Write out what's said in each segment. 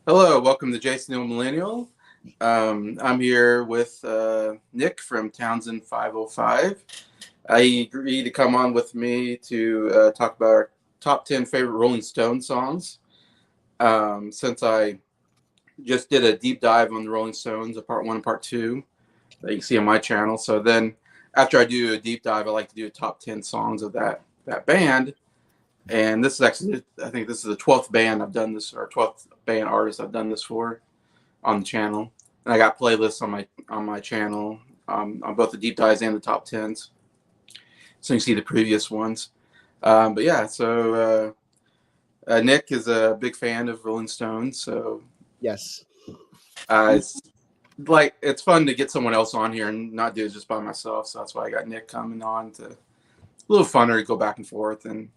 Hello, welcome to Jason the Old Millennial. I'm here with Nick from Townsend 505. He agreed to come on with me to talk about our top 10 favorite Rolling Stone songs. Since I just did a deep dive on the Rolling Stones, a part one and part two, that you can see on my channel. So then after I do a deep dive, I like to do a top 10 songs of that band. And this is actually, I think this is the 12th band I've done this, or 12th band artist I've done this for on the channel. And I got playlists on my channel on both the deep dives and the top tens, so you can see the previous ones. But yeah, so Nick is a big fan of Rolling Stones, so Yes. it's it's fun to get someone else on here and not do it just by myself. So that's why I got Nick coming on to a little funner to go back and forth and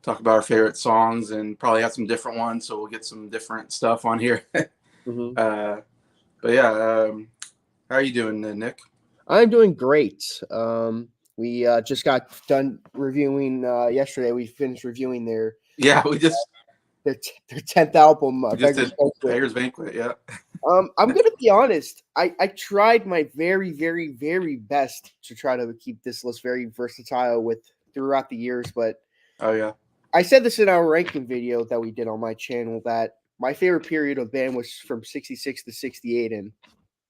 talk about our favorite songs and probably have some different ones. So we'll get some different stuff on here. hmm But yeah, how are you doing, Nick? I'm doing great. We just got done reviewing yesterday. We finished reviewing Yeah, we just their 10th album, we just Beggars did Banquet. Beggars Banquet. Yeah. I'm gonna be honest. I tried my very, very, very best to try to keep this list very versatile with throughout the years, but Oh yeah. I said this in our ranking video that we did on my channel that my favorite period of band was from 66 to 68, and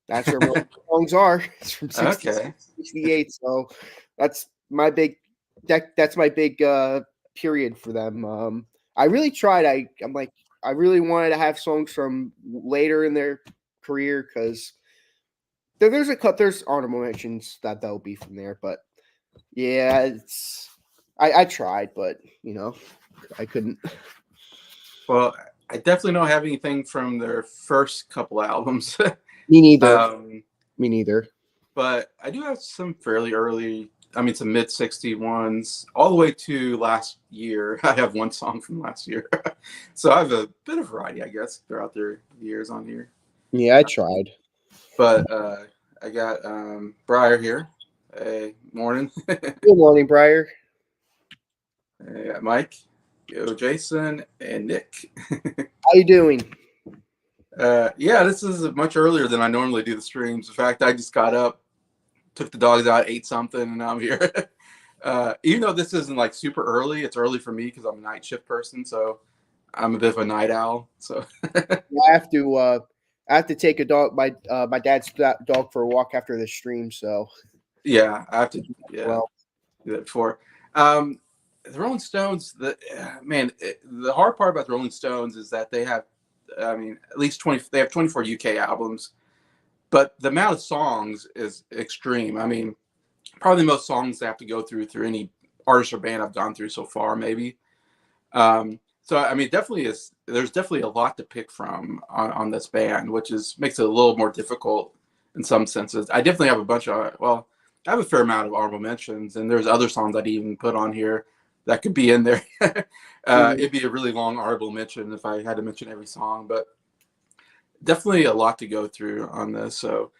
that's where most songs are. It's from 66 Okay. to 68. So that's my big that's my big period for them. I really tried. I'm like I really wanted to have songs from later in their career because there's honorable mentions that'll be from there, but yeah, I tried, but I couldn't. Well, I definitely don't have anything from their first couple albums. Me neither. um, Me neither. but I do have some fairly early. I mean, some mid '60 ones, all the way to last year. I have one song from last year, so I have a bit of variety, I guess, throughout their years on here. Yeah, I tried. But I got Briar here. Hey, morning. Good morning, Briar. I got Mike, yo, Jason, and Nick. How you doing? Yeah, this is much earlier than I normally do the streams. In fact, I just got up, took the dogs out, ate something, and now I'm here. Even though this isn't like super early, it's early for me because I'm a night shift person. So I'm a bit of a night owl. So I have to take my dad's dog for a walk after the stream. So yeah, I have to yeah well, do that before. The Rolling Stones, the hard part about the Rolling Stones is that they have, I mean, at least 20. They have 24 UK albums, but the amount of songs is extreme. I mean, probably the most songs they have to go through any artist or band I've gone through so far, maybe. So I mean, definitely is. There's definitely a lot to pick from on this band, which makes it a little more difficult in some senses. I definitely have a bunch of I have a fair amount of honorable mentions, and there's other songs I'd even put on here that could be in there. mhm. It'd be a really long honorable mention if I had to mention every song, but definitely a lot to go through on this. So,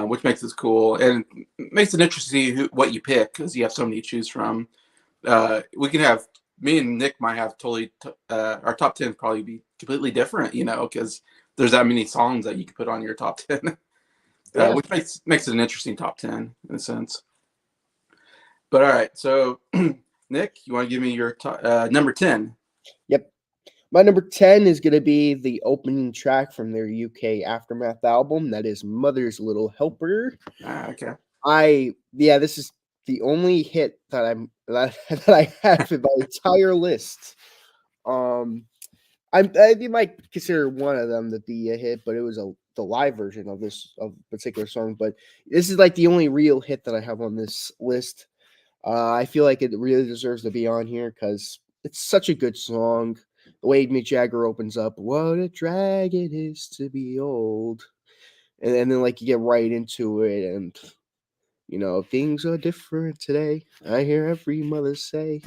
which makes this cool and makes it interesting what you pick because you have so many to choose from. We can have me and Nick might have totally our top 10 probably be completely different, because there's that many songs that you can put on your top 10, Yeah. which makes it an interesting top 10 in a sense. But all right, so Nick, you want to give me your number 10? Yep. My number 10 is going to be the opening track from their UK Aftermath album. That is Mother's Little Helper. Okay. This is the only hit that I have in my entire list. Um, you might consider one of them to be a hit, but it was the live version of this of particular song. But this is like the only real hit that I have on this list. I feel like it really deserves to be on here because it's such a good song. The way Mick Jagger opens up, "What a drag it is to be old," and then like you get right into it, and things are different today. I hear every mother say,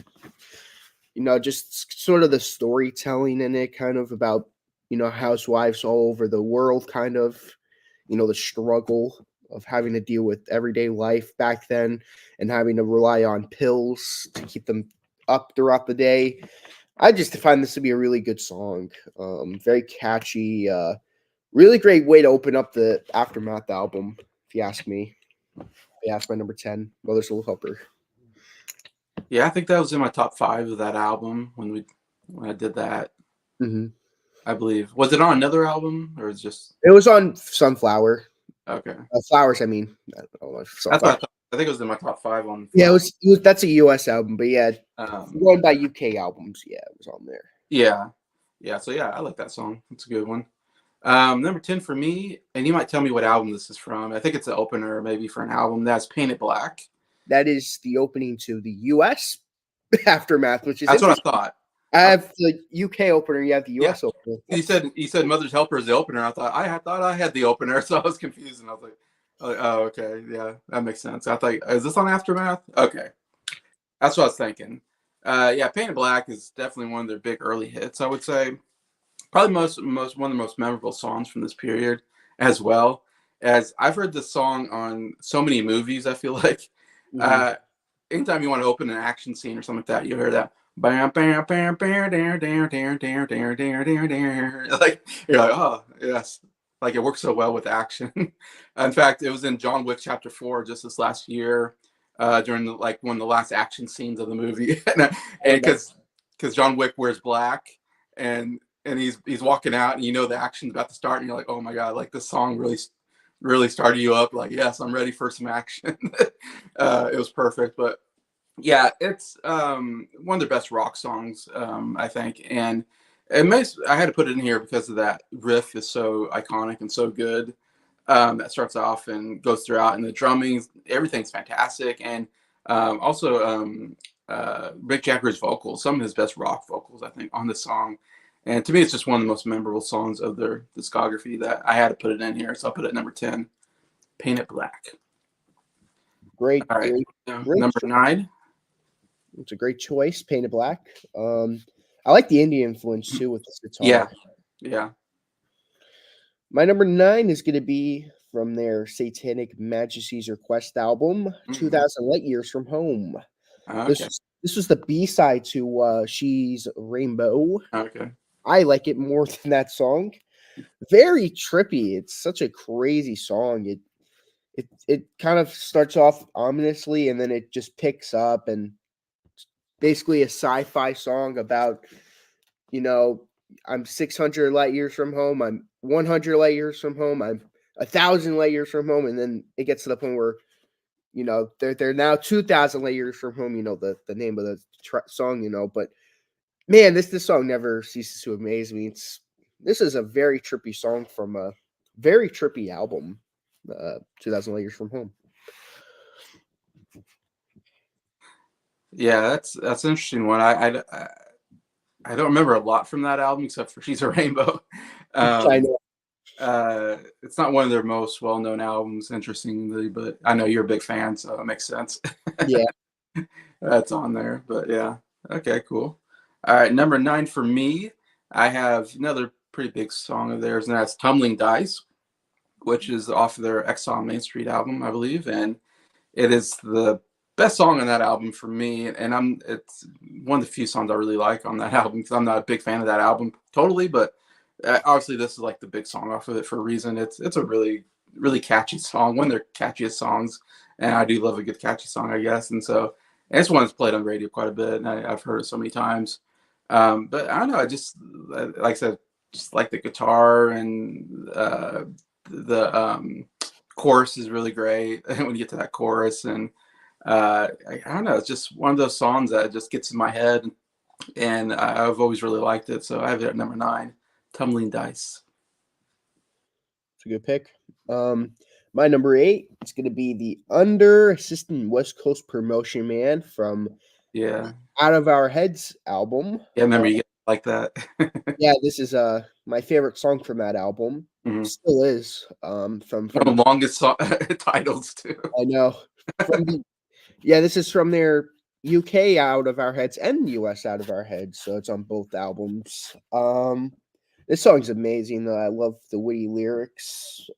just sort of the storytelling in it, kind of about housewives all over the world, kind of the struggle of having to deal with everyday life back then and having to rely on pills to keep them up throughout the day. I just find this to be a really good song. Very catchy. Really great way to open up the Aftermath album, if you ask me. Yeah, that's my number 10, Mother's Little Helper. Yeah, I think that was in my top 5 of that album when I did that. Mm-hmm. I believe. Was it on another album or was it just It was on Sunflower. okay? Flowers, I mean. I don't know, That's what Sunflower. I thought. I think it was in my top 5 on Yeah, Flower. that's a US album, but yeah, Um, going by UK albums, yeah, it was on there. yeah, yeah. So yeah, I like that song. It's a good one. Number 10 for me, and you might tell me what album this is from. I think it's an opener, maybe for an album. That's Painted Black. That is the opening to the US Aftermath, which is That's what I interesting. thought. I have the UK opener, you have the Yeah, US opener. you said Mother's Helper is the opener. I thought I had the opener, so I was confused, and I was like, oh, okay, yeah, that makes sense. I thought, is this on Aftermath? Okay, that's what I was thinking. Yeah, Painted Black is definitely one of their big early hits. I would say probably most one of the most memorable songs from this period, as well as I've heard this song on so many movies. I feel like Mhm. uh, anytime you want to open an action scene or something like that, you hear that. Bam, bam, bam, bam, down, down, down, down, down, down, down, down. Like you're like, oh yes, like it works so well with action. In fact, it was in John Wick Chapter 4 just this last year, during one of the last action scenes of the movie, and because John Wick wears black, and he's walking out, and you know the action's about to start, and you're like, oh my god, like this song really started you up. Like, yes, I'm ready for some action. It was perfect, but yeah, it's one of their best rock songs, I think, and I had to put it in here because of that riff is so iconic and so good. That starts off and goes throughout, and the drumming, everything's fantastic, and also Rick Jagger's vocals, some of his best rock vocals, I think, on the song. And to me, it's just one of the most memorable songs of their discography that I had to put it in here, so I'll put it at number 10, Paint It Black. Great, All right, great, great. number 9. It's a great choice, Painted Black. I like the Indian influence too with this Yeah, guitar. yeah. My number 9 is going to be from their Satanic Majesty's Request album, 2000 Light Years from Home. Okay. This was the B-side to She's Rainbow. Okay. I like it more than that song. Very trippy. It's such a crazy song. It kind of starts off ominously and then it just picks up, and basically a sci-fi song about, I'm 600 light years from home, I'm 100 light years from home, I'm 1,000 light years from home, and then it gets to the point where they're now 2,000 light years from home. The name of the song. But man, this song never ceases to amaze me. This is a very trippy song from a very trippy album, 2,000 light years from home. Yeah, that's an interesting one. I don't remember a lot from that album except for She's a Rainbow. I know. It's not one of their most well-known albums, interestingly, but I know you're a big fan, so it makes sense. Yeah. That's on there, but yeah. Okay, cool. All right, number 9 for me, I have another pretty big song of theirs, and that's Tumbling Dice, which is off of their Exile on Main Street album, I believe, and it is the best song on that album for me, and it's one of the few songs I really like on that album because I'm not a big fan of that album totally, but obviously this is like the big song off of it for a reason. It's a really catchy song, one of their catchiest songs, and I do love a good catchy song, I guess, and so and it's one that's played on radio quite a bit, and I've heard it so many times. But I don't know, I just like I said, just like the guitar and the chorus is really great when you get to that chorus, and I don't know, it's just one of those songs that just gets in my head, and I've always really liked it, so I have it at number 9, Tumbling Dice. It's a good pick. My number 8 is going to be the Under Assistant West Coast Promotion Man from Out of Our Heads album. Yeah, I remember you like that. Yeah, this is my favorite song from that album. Mm-hmm. Still is. From one of the longest titles too. I know. This is from their UK Out of Our Heads and US Out of Our Heads, so it's on both albums. This song's amazing. I love the witty lyrics.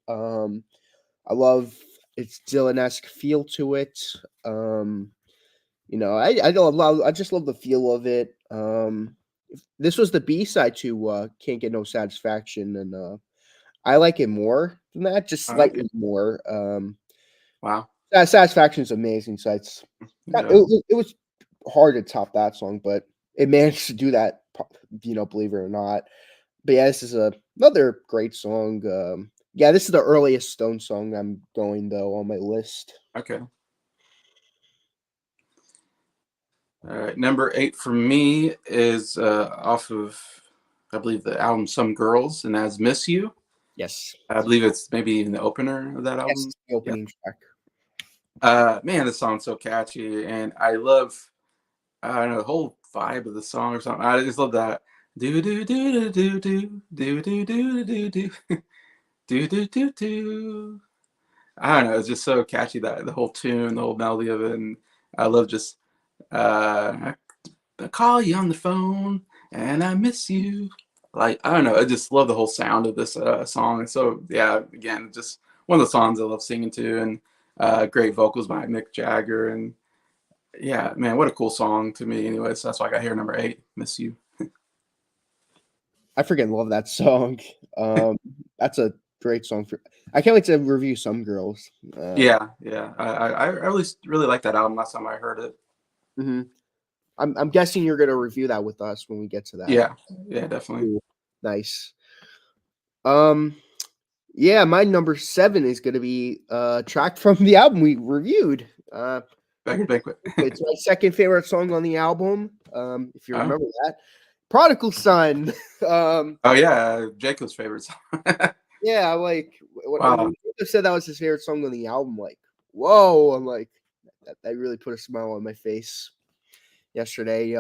I love its Dylan-esque feel to it. I just love the feel of it. this was the B-side to Can't Get No Satisfaction, and I like it more than that, just Okay. slightly more. Wow. Satisfaction is amazing, so Yeah. it was hard to top that song, but it managed to do that, believe it or not. But yeah, this is another great song. Yeah, this is the earliest Stone song I'm going though on my list. Okay. All right. Number 8 for me is off of, I believe, the album Some Girls, and as Miss You. Yes, I believe it's maybe even the opener of that album. yes, the Yeah. opening track. Man, this song's so catchy, and I love, I don't know, the whole vibe of the song or something. I just love that. Do do do do do do do do do do do do do do do. I don't know. It's just so catchy, that the whole tune, the whole melody of it, and I love just I call you on the phone and I miss you. Like, I don't know. I just love the whole sound of this song. And so yeah, again, just one of the songs I love singing to, and great vocals by Mick Jagger, and yeah, man, what a cool song to me. Anyways, that's why I got here number 8, "Miss You." I freaking love that song. That's a great song for. I can't wait to review Some Girls. Yeah, yeah. I really liked that album last time I heard it. Mhm. I'm guessing you're gonna review that with us when we get to that. Yeah, yeah, definitely. Cool. Nice. Um, yeah, my number 7 is gonna be a track from the album we reviewed. Beggar Banquet. It's my second favorite song on the album. If you Oh, remember that, "Prodigal Son." oh yeah, Jacob's favorite song. Yeah, like when Wow. Jacob said that was his favorite song on the album, like, whoa! I'm like, that really put a smile on my face yesterday.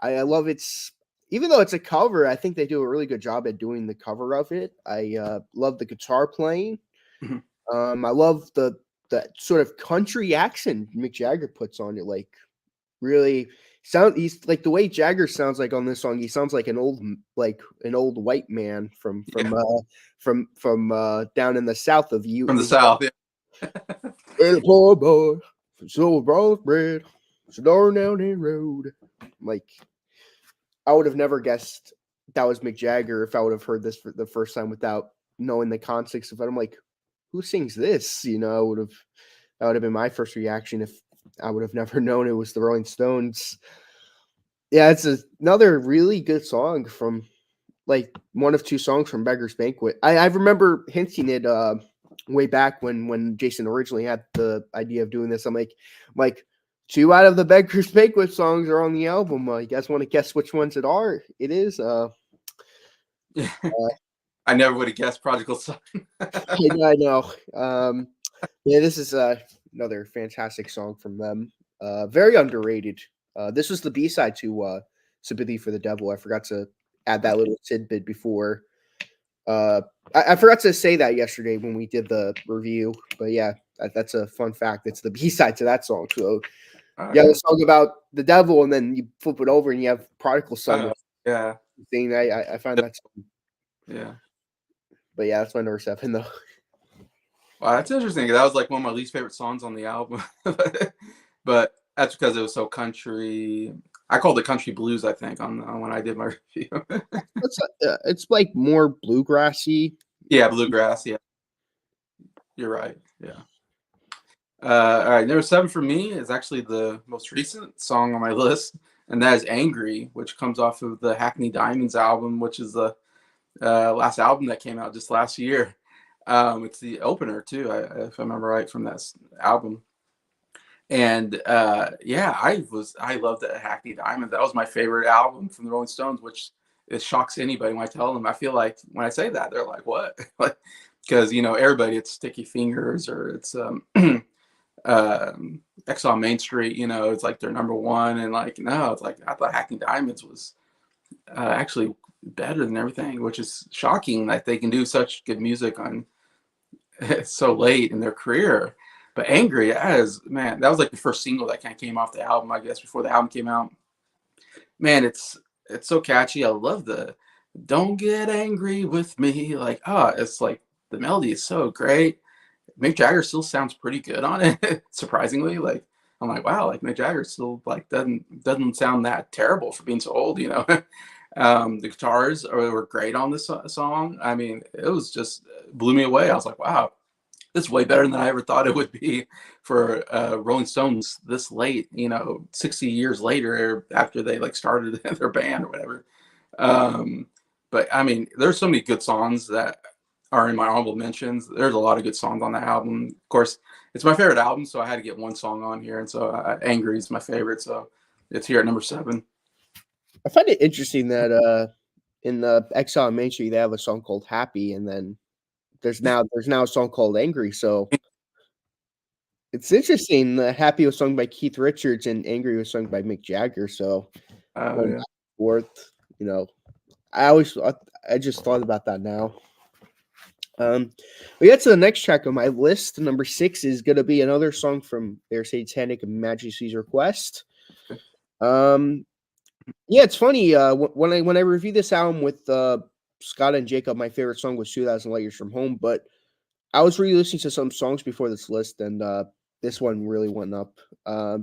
I love its even though it's a cover, I think they do a really good job at doing the cover of it. I love the guitar playing. Mhm. I love the sort of country accent Mick Jagger puts on it. Like really he's like the way Jagger sounds like on this song. He sounds like an old white man Yeah, from down in the south of you. from the South. Yeah. Well, poor boy, so broad bread, so darn down the road. Like I would have never guessed that was Mick Jagger if I would have heard this for the first time without knowing the context of it. I'm like, who sings this? That would have been my first reaction if I would have never known it was the Rolling Stones. Yeah, it's another really good song from like one of two songs from Beggar's Banquet. I remember hinting it way back when Jason originally had the idea of doing this. I'm like 2 out of the Beggar's Banquet songs are on the album. You guys want to guess which ones it is? I never would have guessed Prodigal Son. I know. Yeah, this is another fantastic song from them. Very underrated. This was the B-side to Sympathy for the Devil. I forgot to add that little tidbit before. I forgot to say that yesterday when we did the review, but yeah, that's a fun fact. It's the B-side to that song. So you have Okay. a song about the devil, and then you flip it over and you have Prodigal Son. Oh, yeah. Thing I find that, Yeah. but yeah, that's my number 7 though. Wow, that's interesting. That was like one of my least favorite songs on the album, but that's because it was so country. I called it country blues, I think, on when I did my review. It's like more bluegrassy. Yeah, bluegrass. Yeah, you're right. Yeah. All right, number 7 for me is actually the most recent song on my list, and that is "Angry," which comes off of the Hackney Diamonds album, which is the last album that came out just last year. It's the opener too, if I remember right, from that album. And yeah, I loved the Hackney Diamonds. That was my favorite album from the Rolling Stones, which it shocks anybody when I tell them. I feel like when I say that, they're like, "What?" Like, because everybody, it's Sticky Fingers or it's X on Main Street. It's like their number one, and like no, it's like I thought Hackney Diamonds was actually better than everything, which is shocking that they can do such good music on so late in their career. But Angry, man, that was like the first single that kind of came off the album, I guess, before the album came out. Man, it's so catchy. I love the "Don't Get Angry with Me." Like, it's like the melody is so great. Mick Jagger still sounds pretty good on it, surprisingly. Like, I'm like, wow, like Mick Jagger still like doesn't sound that terrible for being so old, you know. The guitars were great on this song. I mean, it was just blew me away. I was like, wow, it's way better than I ever thought it would be for Rolling Stones this late, you know, 60 years later after they like started their band or whatever. Um, but I mean, there's so many good songs that are in my honorable mentions. There's a lot of good songs on that album. Of course, it's my favorite album, so I had to get one song on here, and so "Angry" is my favorite, so it's here at number 7. I find it interesting that in the Exile on Main Street they have a song called "Happy," and then there's now a song called "Angry." So it's interesting that "Happy" was sung by Keith Richards and "Angry" was sung by Mick Jagger. So going Yeah. back and forth, you know, I just thought about that now. We get to the next track on my list. Number 6 is gonna be another song from their Satanic Majesty's Request. Yeah, it's funny. When I reviewed this album with Scott and Jacob, my favorite song was 2,000 Light Years from Home. But I was re-listening to some songs before this list, and this one really went up.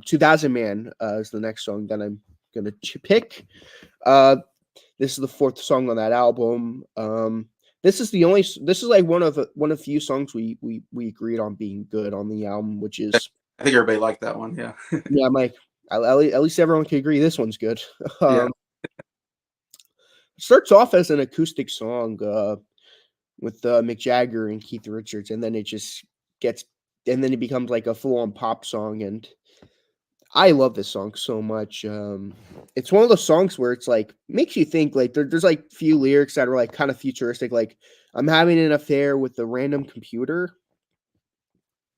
2000 Man is the next song that I'm gonna pick. This is the 4th song on that album. This is like one of few songs we agreed on being good on the album, which is I think everybody liked that one. Yeah. yeah, Mike. At least everyone can agree this one's good. Yeah. Starts off as an acoustic song with Mick Jagger and Keith Richards, and then it just gets, and then it becomes like a full-on pop song, and I love this song so much. It's one of those songs where it's like makes you think. Like there's like few lyrics that are like kind of futuristic, like I'm having an affair with a random computer.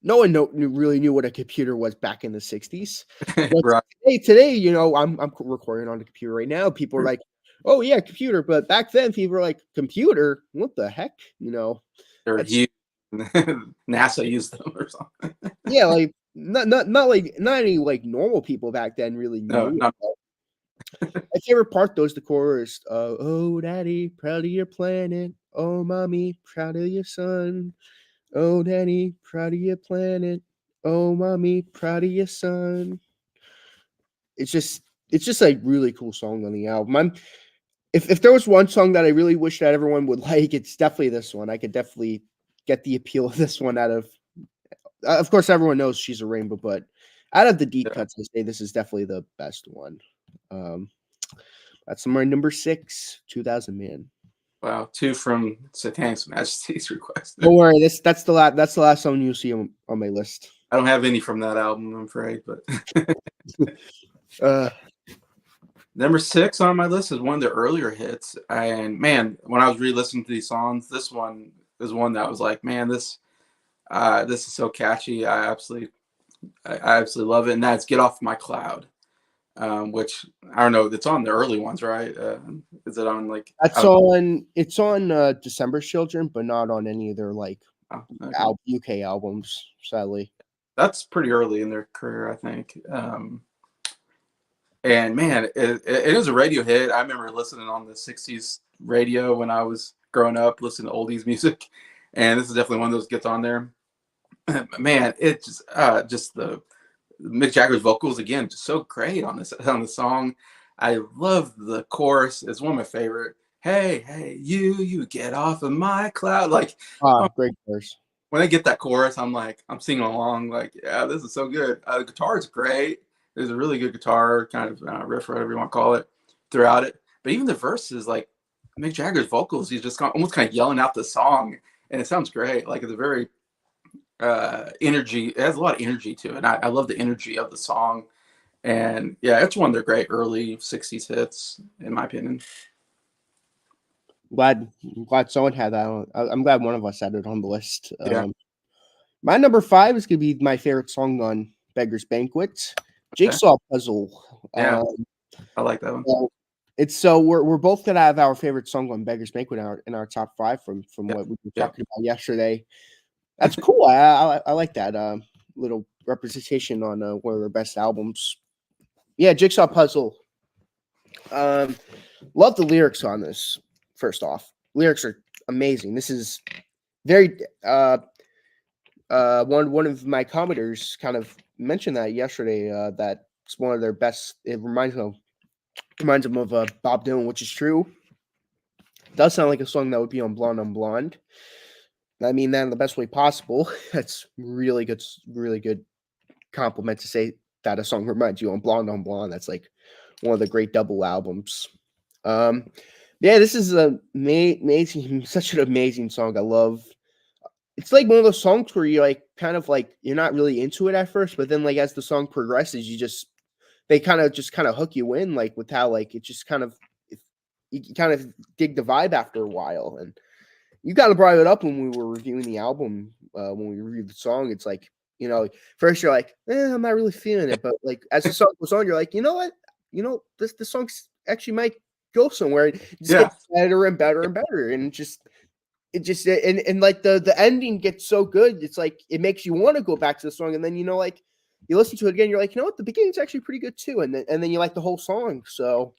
No one really knew what a computer was back in the 60s. But Right. today, you know, I'm recording on the computer right now. People are like, "Oh yeah, computer." But back then, people were like, "Computer? What the heck?" You know, They're that's huge. NASA used them or something. yeah, like not any like normal people back then really No, knew. not My favorite part though is the chorus. Oh, daddy, proud of your planet. Oh, mommy, proud of your son. Oh, daddy, proud of your planet. Oh, mommy, proud of your son. It's just a really cool song on the album. If there was one song that I really wish that everyone would like, it's definitely this one. I could definitely get the appeal of this one out of course everyone knows She's a Rainbow, but out of the deep yeah. cuts, I say this is definitely the best one. Um, that's my number 6, 2000 Man. Wow. 2 from Satanic Majesty's Request. Don't worry, that's the last song you'll see on my list. I don't have any from that album, I'm afraid, but Uh, number 6 on my list is one of the earlier hits. And man, when I was re-listening to these songs, this one is one that was like, man, this is so catchy. I absolutely love it. And that's "Get Off My Cloud," which I don't know. It's on the early ones, right? Is it on like? it's on December's Children, but not on any of their like Oh, okay. UK albums, sadly. That's pretty early in their career, I think. And man, it was a radio hit. I remember listening on the '60s radio when I was growing up, listening to oldies music, and this is definitely one of those gets on there. Man, it just the Mick Jagger's vocals again, just so great on the song. I love the chorus. It's one of my favorite. Hey, hey, you get off of my cloud. Like Great verse. when I get that chorus, I'm like, I'm singing along. Like, yeah, this is so good. The guitar is great. There's a really good guitar kind of riff, or whatever you want to call it, throughout it. But even the verses, like Mick Jagger's vocals, he's just almost kind of yelling out the song, and it sounds great. Like it's a very energy. It has a lot of energy to it. I love the energy of the song, and yeah, it's one of their great early '60s hits, in my opinion. I'm glad someone had that on. I'm glad one of us had it on the list. Yeah, My number 5 is gonna be my favorite song on Beggar's Banquet, okay. Jigsaw Puzzle. Yeah, I like that one. We're both gonna have our favorite song on Beggar's Banquet in our top 5 from Yeah, what we were yeah, talking about yesterday. That's cool. I like that little representation on one of their best albums. Yeah, Jigsaw Puzzle. Love the lyrics on this. First off, lyrics are amazing. This is very one of my Commodores kind of mentioned that yesterday. That's one of their best. It reminds them of Bob Dylan, which is true. It does sound like a song that would be on Blonde on Blonde. I mean that in the best way possible. That's really good compliment to say that a song reminds you on Blonde. That's like one of the great double albums. Um, yeah, this is amazing, such an amazing song. I love. It's like one of those songs where you're like kind of like you're not really into it at first, but then like as the song progresses, they kind of hook you in, like with how like it just kind of you kind of dig the vibe after a while. And you kind of brought it up when we were reviewing the album, when we reviewed the song. It's like, first you're like, I'm not really feeling it, but like as the song goes on, you're like, you know what, this song actually might go somewhere. It just Yeah. gets better and better and better, and and like the ending gets so good, it's like it makes you want to go back to the song, and then like you listen to it again, you're like, you know what, the beginning's actually pretty good too, and then you like the whole song. So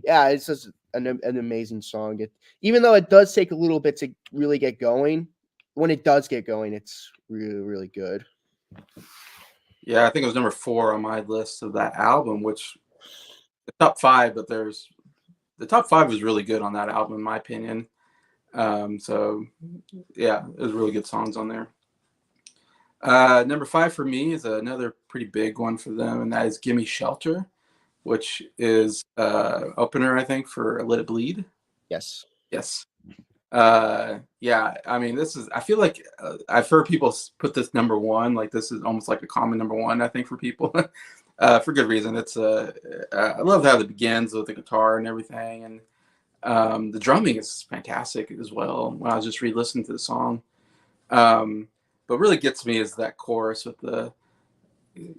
yeah, it's just an amazing song. Even though it does take a little bit to really get going, when it does get going, it's really, really good. Yeah, I think it was number 4 on my list of that album, which the top 5, but the top 5 was really good on that album, in my opinion. So yeah, there's really good songs on there. Number 5 for me is another pretty big one for them, and that is "Gimme Shelter," which is opener, I think, for "Let It Bleed." Yes. Yes. Yeah, I mean, I feel like I've heard people put this number 1, like this is almost like a common number 1, I think, for people, for good reason. I love how it begins with the guitar and everything, and the drumming is fantastic as well. When I was just re-listening to the song, but really gets me is that chorus with the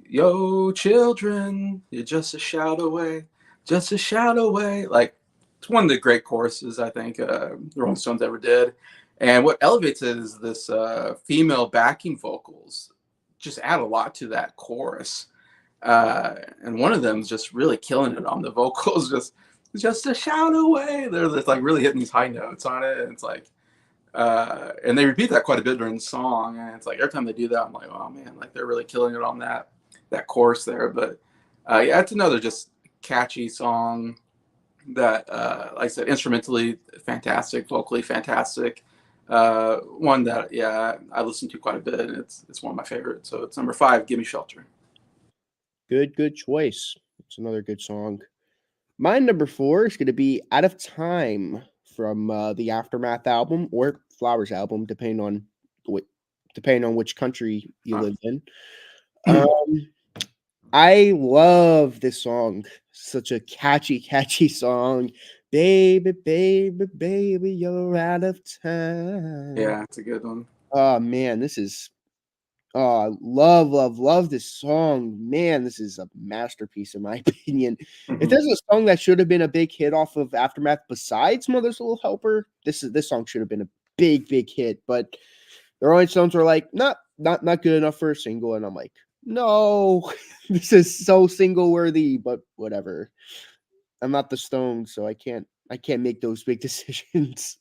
"Yo, children, you're just a shout away, just a shout away." Like, it's one of the great choruses I think the Rolling Stones ever did. And what elevates it is this female backing vocals just add a lot to that chorus. And one of them is just really killing it on the vocals, just a shout away. They're just like really hitting these high notes on it. And it's like, and they repeat that quite a bit during the song. And it's like every time they do that, I'm like, oh man, like they're really killing it on that chorus there. But yeah, it's another just catchy song that, like I said, instrumentally fantastic, vocally fantastic. One that, yeah, I listen to quite a bit, and it's one of my favorites. So it's number 5, "Gimme Shelter." Good choice. It's another good song. My number 4 is going to be "Out of Time" from the Aftermath album or Flowers album, depending on which country you live in. I love this song. Such a catchy song. Baby, baby, baby, you're out of time. Yeah, it's a good one. Oh man, this is love this song. Man, this is a masterpiece in my opinion. If there's a song that should have been a big hit off of Aftermath besides Mother's Little Helper, this song should have been a big hit. But the Rolling Stones were like, not good enough for a single, and I'm like, no, this is so single worthy, but whatever. I'm not the Stones, so I can't make those big decisions.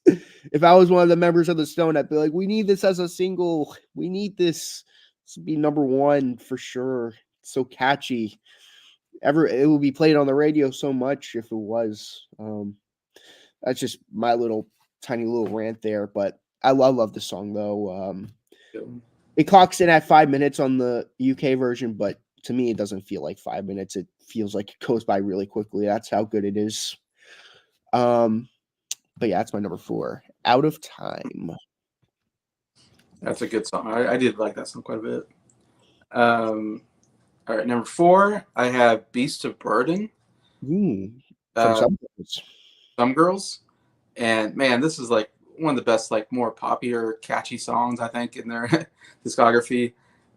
If I was one of the members of the Stone, I'd be like, we need this as a single. We need this to be number 1 for sure. It's so catchy. It would be played on the radio so much if it was. That's just my tiny little rant there, but I love the song though. It clocks in at 5 minutes on the UK version, but to me, it doesn't feel like 5 minutes. It feels like it goes by really quickly. That's how good it is. But yeah, that's my number 4, "Out of Time." That's a good song. I did like that song quite a bit. All right, number 4, I have "Beast of Burden." From Some Girls. And man, this is like one of the best, like more popular, catchy songs I think in their discography.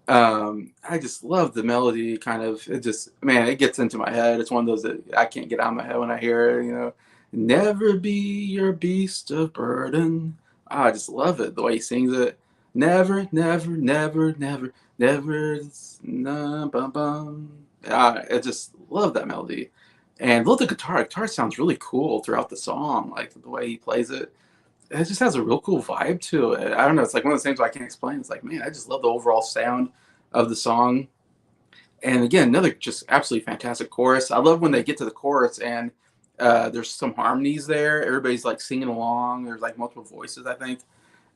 I just love the melody. Kind of, it gets into my head. It's one of those that I can't get out of my head when I hear it. Never be your beast of burden. I just love it the way he sings it. Never, never, never, never, never. Bum bum. I just love that melody. And love the guitar. Guitar sounds really cool throughout the song, like the way he plays it. It just has a real cool vibe to it. I don't know. It's like one of those things I can't explain. It's like, man, I just love the overall sound of the song. And again, another just absolutely fantastic chorus. I love when they get to the chorus and there's some harmonies there. Everybody's like singing along. There's like multiple voices, I think.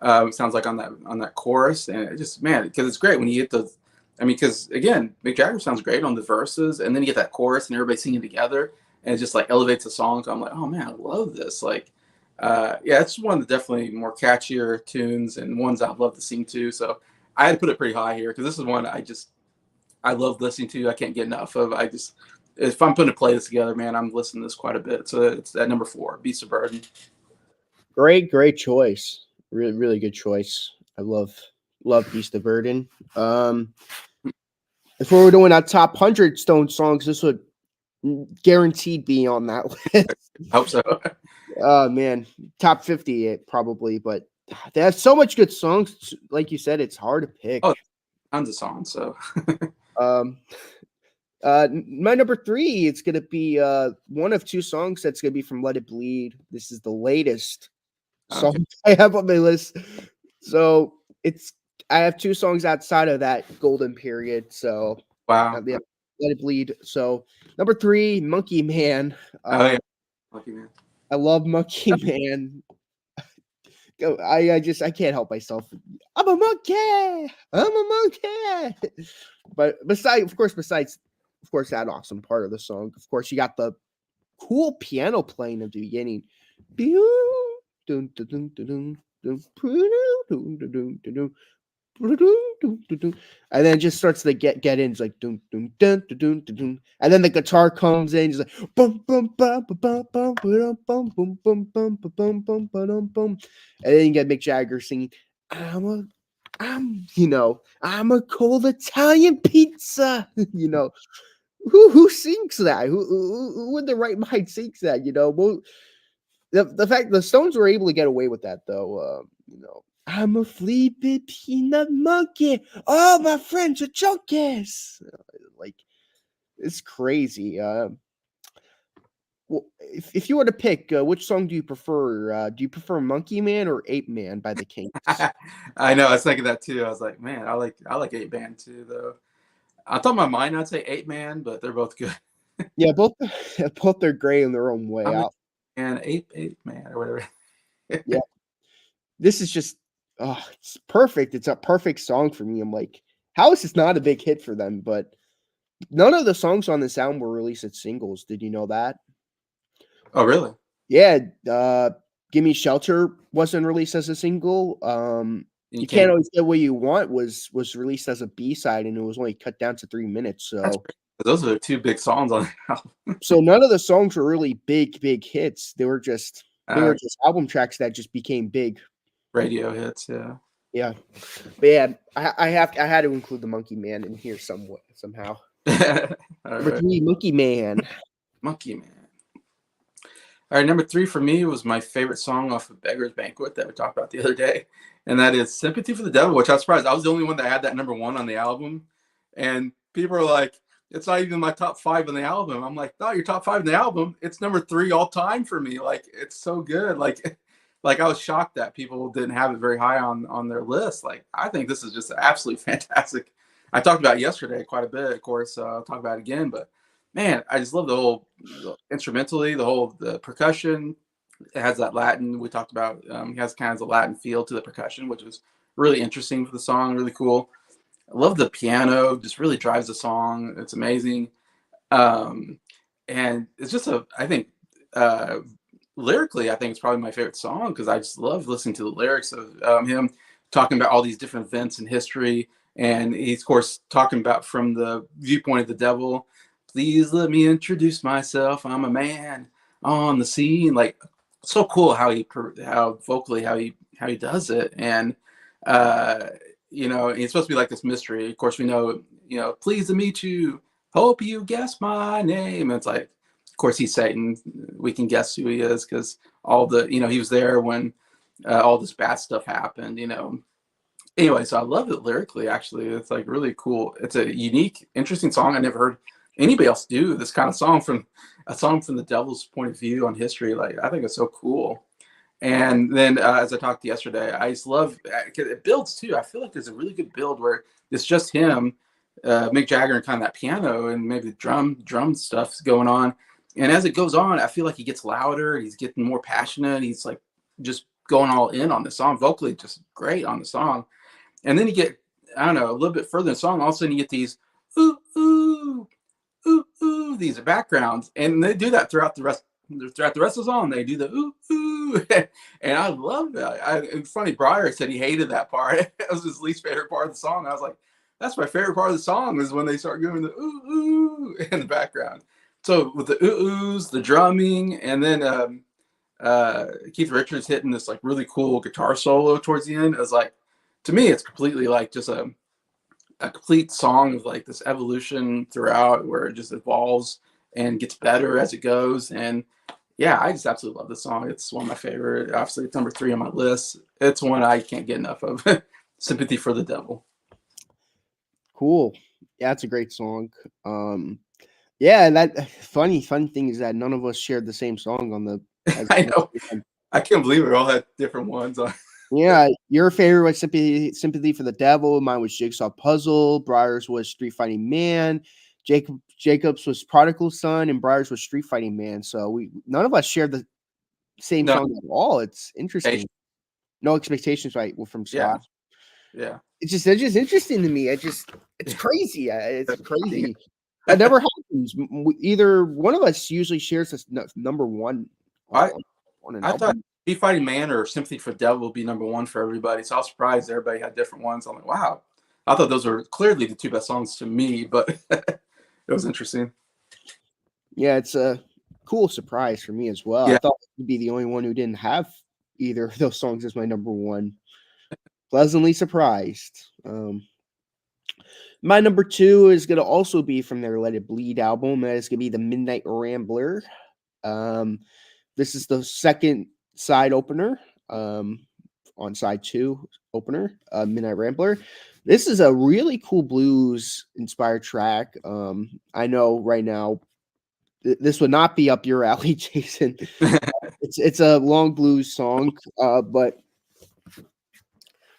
It sounds like on that chorus, and it just, man, because it's great when you get the. I mean, because again, Mick Jagger sounds great on the verses, and then you get that chorus and everybody singing together, and it just like elevates the song. So I'm like, oh man, I love this. Like, yeah, it's one of the definitely more catchier tunes and ones I'd love to sing to. So I had to put it pretty high here because this is one I love listening to. I can't get enough of. I just, if I'm putting a playlist together, man, I'm listening to this quite a bit. So it's at number 4, Beast of Burden. Great choice. Really good choice. I love Beast of Burden. If we were doing our top 100 Stone songs, this would guaranteed be on that list. I hope so. Oh man, top 50 probably, but they have so much good songs. Like you said, it's hard to pick. Oh, tons of songs. So, Um, my number 3, it's gonna be one of 2 songs that's gonna be from Let It Bleed. This is the latest song I have on my list. So I have 2 songs outside of that golden period. So wow. Let It Bleed. So number 3, Monkey Man. Oh yeah, lucky man. I love Monkey Man. I can't help myself. I'm a monkey. I'm a monkey. But besides that awesome part of the song, of course, you got the cool piano playing at the beginning. And then it just starts to get in. It's like dun, dun, dun, dun, dun, dun, dun. And then the guitar comes in. It's like bum bum bum bum bum bum bum bum bum bum bum bum bum bum. And then you get Mick Jagger singing, I'm a cold Italian pizza. Who sings that? Who in the right mind sings that? Well, the fact the Stones were able to get away with that though. I'm a flippy peanut monkey. All my friends are junkies. Like, it's crazy. Well, if you were to pick, which song do you prefer? Do you prefer Monkey Man or Ape Man by the Kinks? I know. I was thinking that too. I was like, man, I like 8 Man too, though. I thought in my mind I'd say 8 Man, but they're both good. Yeah, both are great in their own way. And 8 Man or whatever. Yeah, this is just it's perfect. It's a perfect song for me. I'm like, how is this not a big hit for them? But none of the songs on this album were released as singles. Did you know that? Oh, really? Yeah. Gimme Shelter wasn't released as a single. You Can't Always Get What You Want was released as a B-side, and it was only cut down to 3 minutes. So those are 2 big songs on the album. So none of the songs were really big hits. They were just album tracks that just became big radio hits. Yeah. Yeah. But yeah, I had to include the Monkey Man in here somehow. Number 3, Monkey Man. Monkey Man. All right, number 3 for me was my favorite song off of Beggar's Banquet that we talked about the other day, and that is "Sympathy for the Devil," which I was surprised. I was the only one that had that number 1 on the album, and people are like, "It's not even my top 5 on the album." I'm like, "No, your top 5 in the album. It's number 3 all time for me. Like, it's so good. Like I was shocked that people didn't have it very high on their list. Like, I think this is just absolutely fantastic. I talked about it yesterday quite a bit. Of course, I'll talk about it again, but man, I just love instrumentally, the percussion. It has that Latin we talked about. It has kind of a Latin feel to the percussion, which was really interesting for the song. Really cool. I love the piano. Just really drives the song. It's amazing. And it's just I think lyrically, I think it's probably my favorite song because I just love listening to the lyrics of him talking about all these different events in history. And he's, of course, talking about from the viewpoint of the devil. Please let me introduce myself. I'm a man on the scene. Like, so cool how vocally how he does it. And it's supposed to be like this mystery. Of course, we know, pleased to meet you. Hope you guess my name. And it's like, of course, he's Satan. We can guess who he is because all the, he was there when all this bad stuff happened. Anyway, so I love it lyrically. Actually, it's like really cool. It's a unique, interesting song. I never heard anybody else do this kind of song from the devil's point of view on history. Like, I think it's so cool. And then as I talked yesterday, I just love it builds too. I feel like there's a really good build where it's just him Mick Jagger and kind of that piano and maybe the drum stuff going on. And as it goes on, I feel like he gets louder. He's getting more passionate. He's like just going all in on the song, vocally just great on the song. And then you get, I don't know, a little bit further in the song, all of a sudden you get these ooh ooh ooh ooh, these backgrounds, and they do that throughout the rest of the song. They do the ooh ooh, and I love that. It's funny. Breyer said he hated that part. It was his least favorite part of the song. I was like, that's my favorite part of the song is when they start doing the ooh ooh in the background. So with the ooh oohs, the drumming, and then Keith Richards hitting this like really cool guitar solo towards the end. It was like, to me, it's completely like just a complete song of like this evolution throughout where it just evolves and gets better as it goes. And yeah, I just absolutely love this song. It's one of my favorite. Obviously, it's number 3 on my list. It's one I can't get enough of. Sympathy for the Devil. Cool. Yeah, that's a great song. Yeah, that funny thing is that none of us shared the same song on the. I know. I can't believe we all had different ones. Yeah, your favorite was Sympathy for the Devil. Mine was Jigsaw Puzzle. Briar's was Street Fighting Man. Jacob's was Prodigal Son, and Briar's was Street Fighting Man. So none of us shared the same No. song at all. It's interesting. No Expectations, right? From Scott. Yeah. It's just interesting to me. It's crazy. It's crazy. That never happens. Either one of us usually shares this number one. I thought Street Fighting Man or Sympathy for the Devil will be number 1 for everybody. So I was surprised everybody had different ones. I'm like, wow. I thought those were clearly the 2 best songs to me, but it was interesting. Yeah, it's a cool surprise for me as well. Yeah. I thought I'd be the only one who didn't have either of those songs as my number 1. Pleasantly surprised. My number 2 is going to also be from their Let It Bleed album. That is going to be the Midnight Rambler. This is the second side opener. On side 2 opener, Midnight Rambler. This is a really cool blues inspired track. I know right now this would not be up your alley, Jason. It's a long blues song, but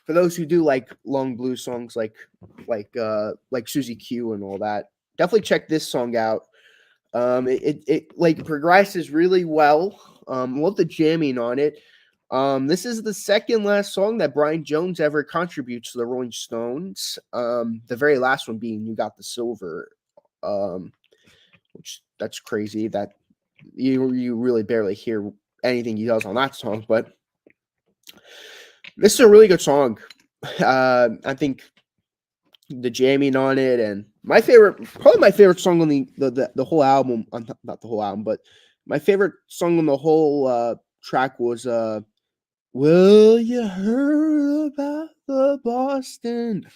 for those who do like long blues songs, like Susie Q and all that, definitely check this song out. It like progresses really well. Love the jamming on it. This is the second last song that Brian Jones ever contributes to the Rolling Stones. The very last one being "You Got the Silver," which that's crazy that you really barely hear anything he does on that song. But this is a really good song. I think the jamming on it, and probably my favorite song on the whole album. Not the whole album, but my favorite song on the whole track was "Well, You Heard About the Boston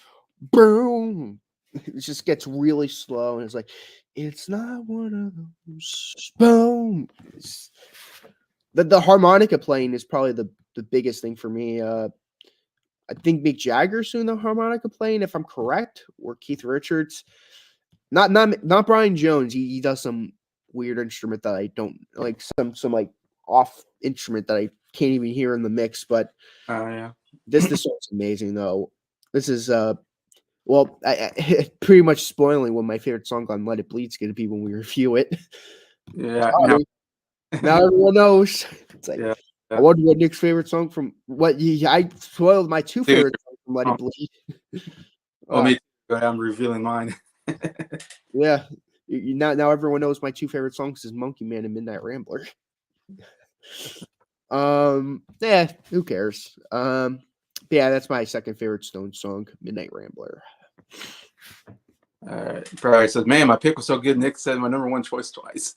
Boom." It just gets really slow, and it's like, it's not one of those boom. The harmonica playing is probably the biggest thing for me. I think Mick Jagger's doing the harmonica playing, if I'm correct, or Keith Richards. Not Brian Jones. He does some weird instrument that I don't like, some like off instrument that I can't even hear in the mix. But yeah. this song's amazing though. This is well, I pretty much spoiling what my favorite song on Let It Bleed's going to be when we review it. Yeah. Now everyone knows. It's like, yeah. I wonder what Nick's favorite song from what I spoiled my 2 favorite songs from Let It Bleed. Oh, me too. I'm revealing mine. Yeah. Now everyone knows my 2 favorite songs is Monkey Man and Midnight Rambler. Yeah, who cares? Yeah, that's my second favorite Stone song, Midnight Rambler. Probably says, man, my pick was so good. Nick said my number 1 choice twice.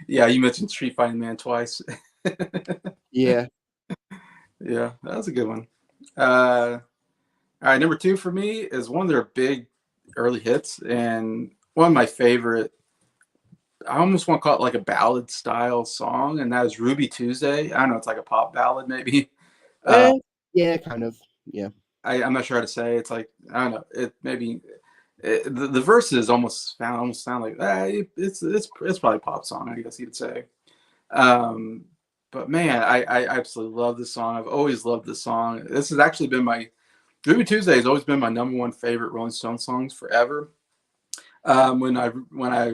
Yeah, you mentioned Street Fighting Man twice. Yeah. Yeah, that was a good one. All right, number 2 for me is one of their big early hits and one of my favorite. I almost want to call it like a ballad style song, and that is Ruby Tuesday. I don't know, it's like a pop ballad maybe. Yeah, kind of. Yeah. I'm not sure how to say it. It's like, I don't know. It maybe the verses almost sound like it's probably a pop song, I guess you'd say. But man, I absolutely love this song. I've always loved this song. This has actually been my Ruby Tuesday has always been my number one favorite Rolling Stones songs forever. When I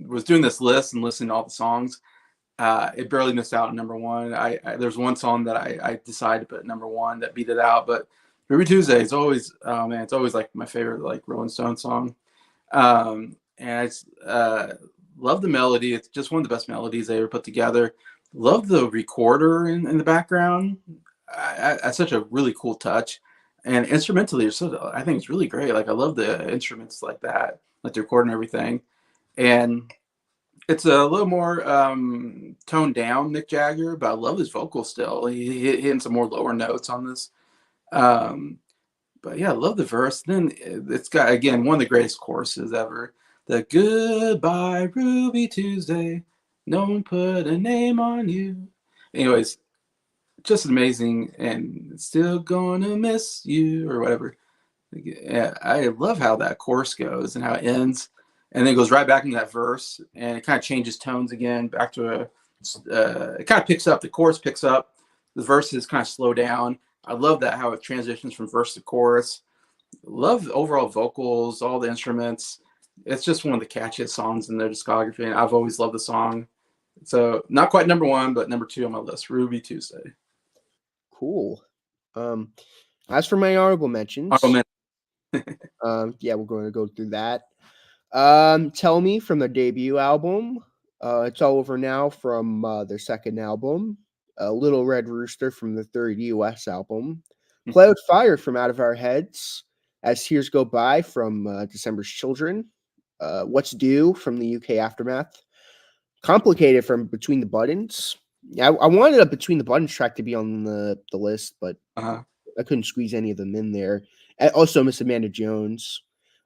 was doing this list and listening to all the songs, it barely missed out on number one. There's one song that I decided to put number one that beat it out, but Ruby Tuesday is always, oh man, it's always like my favorite like Rolling Stone song. And I love the melody. It's just one of the best melodies they ever put together. Love the recorder in the background. That's such a really cool touch. And instrumentally, I think it's really great. Like I love the instruments like that, like the record and everything. And it's a little more toned down, Mick Jagger, but I love his vocals still. He hitting some more lower notes on this. Um, but yeah, I love the verse. Then it's got again one of the greatest choruses ever. The goodbye Ruby Tuesday, no one put a name on you. Anyways, just amazing, and still gonna miss you or whatever. Yeah, I love how that chorus goes and how it ends, and then it goes right back into that verse, and it kind of changes tones again back to a. It kind of picks up. The chorus picks up. The verses kind of slow down. I love that how it transitions from verse to chorus. Love the overall vocals, all the instruments. It's just one of the catchiest songs in their discography, and I've always loved the song. So not quite number one, but number two on my list, Ruby Tuesday. Cool. As for my honorable mentions, yeah, we're going to go through that. Tell Me from their debut album. It's All Over Now from their second album. Little Red Rooster from the third US album. Play with Fire from Out of Our Heads. As Tears Go By from December's Children. What's Due from the UK Aftermath. Complicated from Between the Buttons. Yeah, I wanted a Between the Buttons track to be on the list, but I couldn't squeeze any of them in there. Also, Miss Amanda Jones.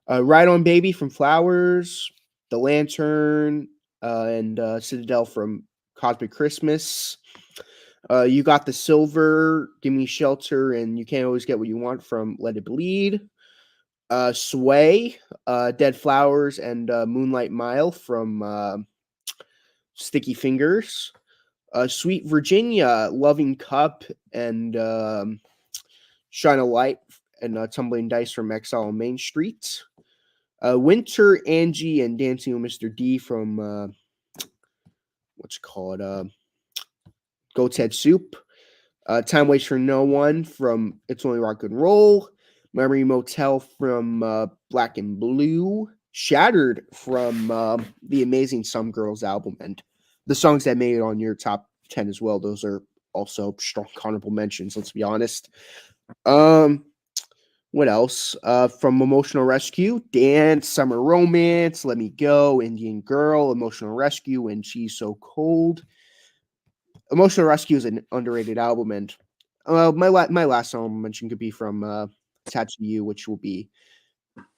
Ride On Baby from Flowers. The Lantern and Citadel from Cosmic Christmas. You Got the Silver, Give Me Shelter, and You Can't Always Get What You Want from Let It Bleed. Sway, Dead Flowers, and Moonlight Mile from Sticky Fingers. Sweet Virginia, Loving Cup, and Shine a Light, and Tumbling Dice from Exile on Main Street. Winter, Angie, and Dancing with Mr. D from what's it called? Goat's Head Soup. Time Waits for No One from It's Only Rock and Roll. Memory Motel from Black and Blue. Shattered from the amazing Some Girls album, and the songs that made it on your top 10 as well. Those are also strong honorable mentions, let's be honest. What else? From Emotional Rescue, Dance, Summer Romance, Let Me Go, Indian Girl, Emotional Rescue, When She's So Cold. Emotional Rescue is an underrated album, and my last honorable mention could be from Attached to You, which will be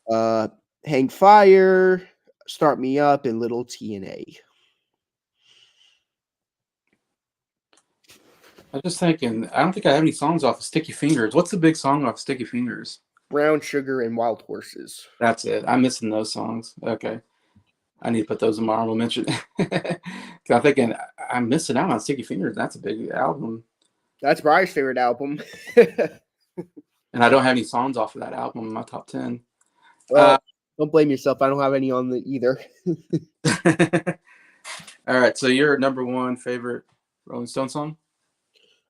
Hang Fire, Start Me Up, and Little TNA. I'm just thinking, I don't think I have any songs off of Sticky Fingers. What's the big song off Sticky Fingers? Brown Sugar and Wild Horses. That's it. I'm missing those songs. Okay. I need to put those in my honorable mention. I'm thinking, I'm missing out on Sticky Fingers. That's a big album. That's Brian's favorite album. And I don't have any songs off of that album in my top 10. Well, don't blame yourself. I don't have any on the either. All right. So your number one favorite Rolling Stone song?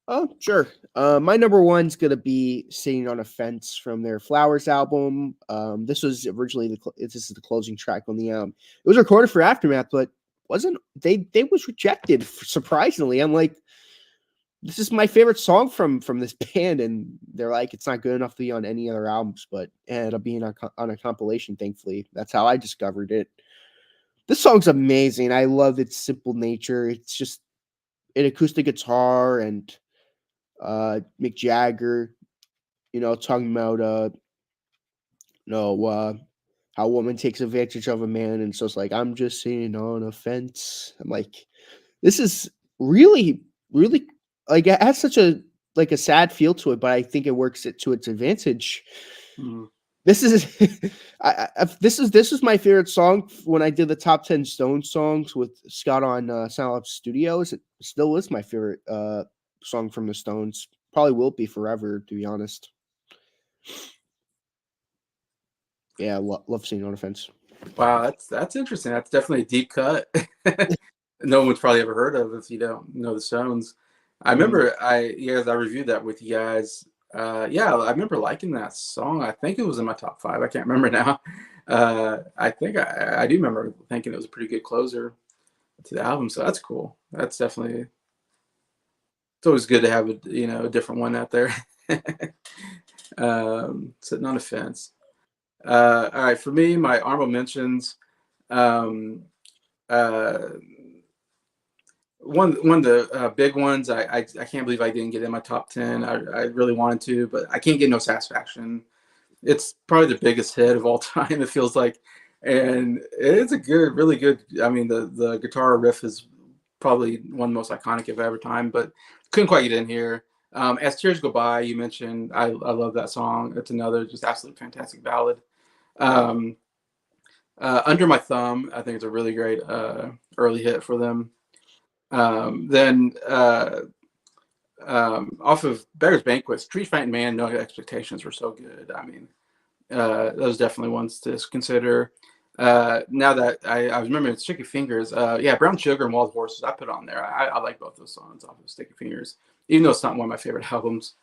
Oh, sure. My number one's gonna be "Sitting on a Fence" from their Flowers album. This was originally this is the closing track on the album. It was recorded for Aftermath, but wasn't they was rejected surprisingly. I'm like, this is my favorite song from this band, and they're like, it's not good enough to be on any other albums, but it ended up being on a compilation. Thankfully, that's how I discovered it. This song's amazing. I love its simple nature. It's just an acoustic guitar and Mick Jagger, talking about how a woman takes advantage of a man, and so it's like, I'm just sitting on a fence. I'm like, this is really, really, like, it has such a sad feel to it, but I think it works to its advantage. This is this is my favorite song when I did the top 10 Stone songs with Scott on Sound Lab Studios. It still is my favorite song from the Stones. Probably will be forever, to be honest. Yeah, love seeing on the fence. Wow, that's interesting. That's definitely a deep cut. No one's probably ever heard of if you don't know the Stones. I Mhm. remember I reviewed that with you guys. Yeah, I remember liking that song. I think it was in my top five. I can't remember now. I think I do remember thinking it was a pretty good closer to the album. So that's cool. That's definitely, it's always good to have a different one out there. Sitting on a fence. All right, for me, my honorable mentions. Um, uh, one of the big ones. I can't believe I didn't get in my top 10. I really wanted to, but I can't get No Satisfaction. It's probably the biggest hit of all time. It feels like, and it's a good, really good. I mean, the guitar riff is probably one of the most iconic of every time, but couldn't quite get in here. As Tears Go By, you mentioned, I love that song. It's another just absolutely fantastic ballad. Um, Under My Thumb, I think it's a really great early hit for them. Then off of Beggar's Banquet, Street Fighting Man, No Expectations were so good. I mean, those definitely ones to consider. Now that I was remembering Sticky Fingers, yeah, Brown Sugar and Wild Horses, I put on there. I like both those songs off of Sticky Fingers, even though it's not one of my favorite albums.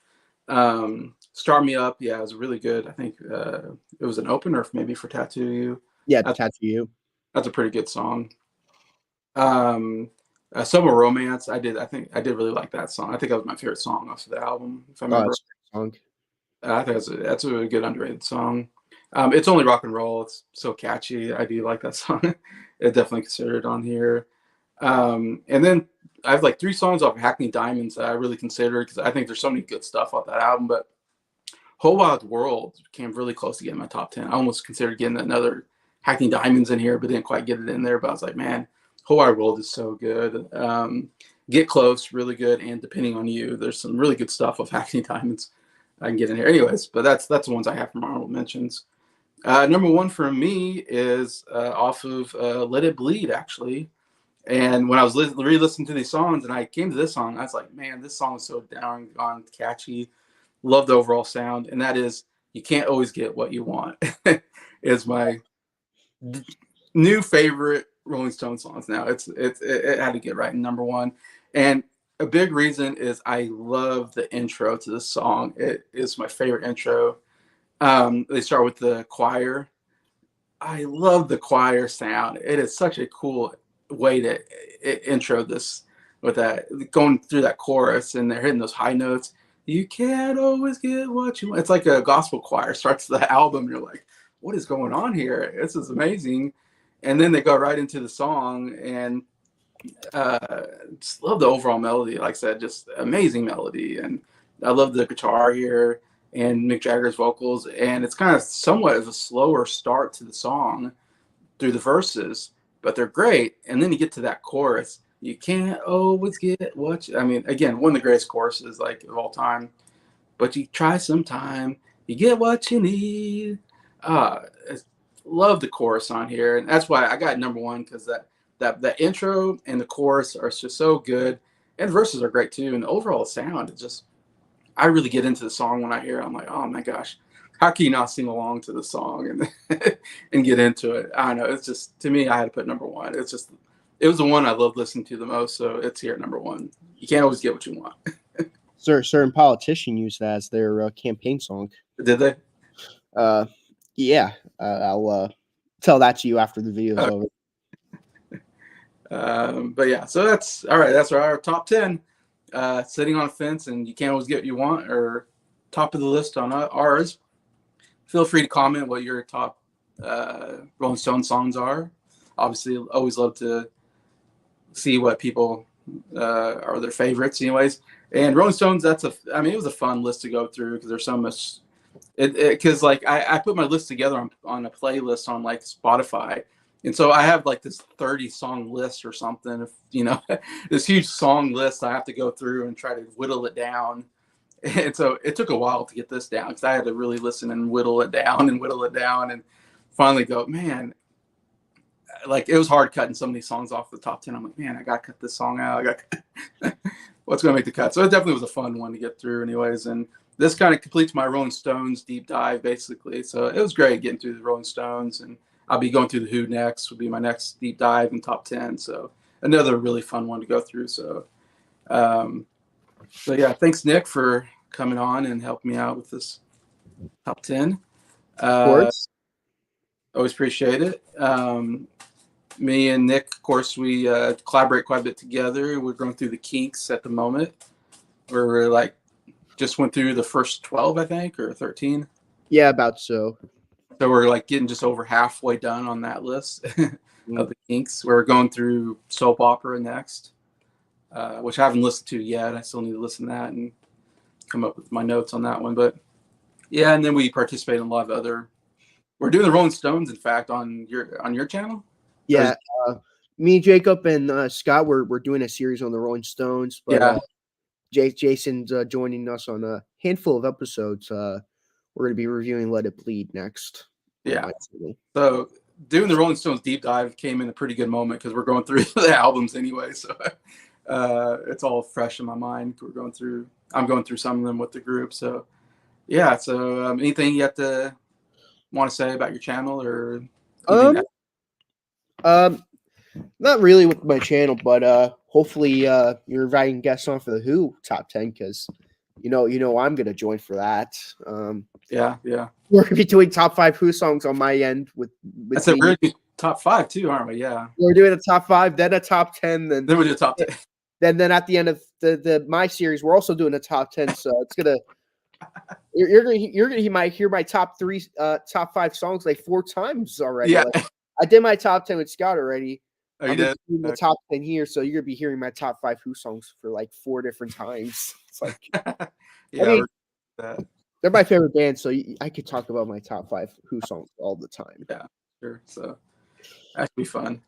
Start Me Up, yeah, it was really good. I think it was an opener maybe for Tattoo You. Yeah, That's, Tattoo You. that's a pretty good song. Um, Summer Romance, I think I did really like that song. I think that was my favorite song off of the album, if I Oh, remember. that's a great song. I think that's a really good underrated song. It's Only Rock and Roll. It's so catchy. I do like that song. It definitely considered on here. And then I have like three songs off Hackney Diamonds that I really consider because I think there's so many good stuff off that album. But Whole Wild World came really close to getting my top 10. I almost considered getting another Hackney Diamonds in here, but didn't quite get it in there. But I was like, man, Whole Wild World is so good. Get Close, really good. And Depending on You, there's some really good stuff of Hackney Diamonds I can get in here. Anyways, but that's the ones I have from honorable mentions. Number one for me is off of Let It Bleed, actually. And when I was re-listening to these songs and I came to this song, I was like, man, this song is so down on catchy. Love the overall sound. And that is You Can't Always Get What You Want is my new favorite Rolling Stone songs now. It had to get right in number one. And a big reason is I love the intro to this song. It is my favorite intro. They start with the choir. I love the choir sound. It is such a cool way to intro this with that going through that chorus and they're hitting those high notes. You can't always get what you want. It's like a gospel choir starts the album. You're like, what is going on here? This is amazing. And then they go right into the song and just love the overall melody. Like I said, just amazing melody. And I love the guitar here and Mick Jagger's vocals. And it's kind of somewhat of a slower start to the song through the verses, but they're great. And then you get to that chorus. You can't always get what I mean, again, one of the greatest choruses like of all time. But you try sometime, you get what you need. Uh, love the chorus on here, and that's why I got number one because that intro and the chorus are just so good, and the verses are great too, and the overall sound is just. I really get into the song when I hear it. I'm like, oh my gosh, how can you not sing along to the song and and get into it? I don't know. It's just to me, I had to put number one. It was the one I loved listening to the most, so it's here at number one. You can't always get what you want. Certain politician used that as their campaign song. Did they? Uh, yeah, I'll tell that to you after the video's Oh. over. But yeah, so that's all right. That's our top 10. Sitting on a fence and you can't always get what you want, or top of the list on ours. Feel free to comment what your top Rolling Stone songs are. Obviously, always love to see what people are their favorites, anyways. And Rolling Stones, I mean, it was a fun list to go through because there's so much. Because like I put my list together on a playlist on like Spotify, and so I have like this 30 song list or something. If you know, this huge song list I have to go through and try to whittle it down. And so it took a while to get this down because I had to really listen and whittle it down and finally go, man, like it was hard cutting some of these songs off the top 10. I'm like, man, I got to cut this song out. I got what's going to make the cut. So it definitely was a fun one to get through anyways. And this kind of completes my Rolling Stones deep dive basically. So it was great getting through the Rolling Stones, and I'll be going through the Who next, will be my next deep dive in top 10. So another really fun one to go through. So, so yeah, thanks Nick for coming on and helping me out with this top 10. Of course. Always appreciate it. Me and Nick, of course, we collaborate quite a bit together. We're going through the Kinks at the moment. We're like just went through the first 12, I think, or 13. Yeah, about so. So we're like getting just over halfway done on that list of the Kinks. We're going through Soap Opera next, which I haven't listened to yet. I still need to listen to that and come up with my notes on that one. But yeah, and then we participate in a lot of other. We're doing the Rolling Stones, in fact, on your channel. Yeah, me, Jacob, and Scott, we're doing a series on the Rolling Stones. But yeah, Jason's joining us on a handful of episodes. We're going to be reviewing Let It Bleed next. Yeah. So doing the Rolling Stones deep dive came in a pretty good moment because we're going through the albums anyway. So it's all fresh in my mind. I'm going through some of them with the group. So yeah. So anything you have to want to say about your channel or anything not really with my channel, but hopefully you're inviting guests on for the Who top 10 because you know I'm gonna join for that. Yeah. We're gonna be doing top 5 Who songs on my end with That's a really good top 5 too, aren't we? Yeah. We're doing a top 5, then a top 10, then we do a top 10. Then at the end of the my series, we're also doing a top 10. So it's gonna you might hear my top 5 songs like 4 times already. Yeah. Like, I did my top 10 with Scott already. Oh, you did? The top 10 here, so you're gonna be hearing my top 5 Who songs for like 4 different times. It's like, yeah, I mean, they're my favorite band, so I could talk about my top 5 Who songs all the time. Yeah, sure. So that should be fun.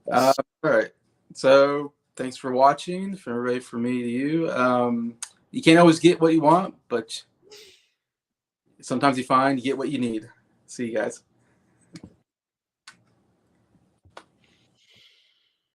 Yes. All right. So thanks for watching. From everybody, from me to you. You can't always get what you want, but sometimes you find you get what you need. See you guys.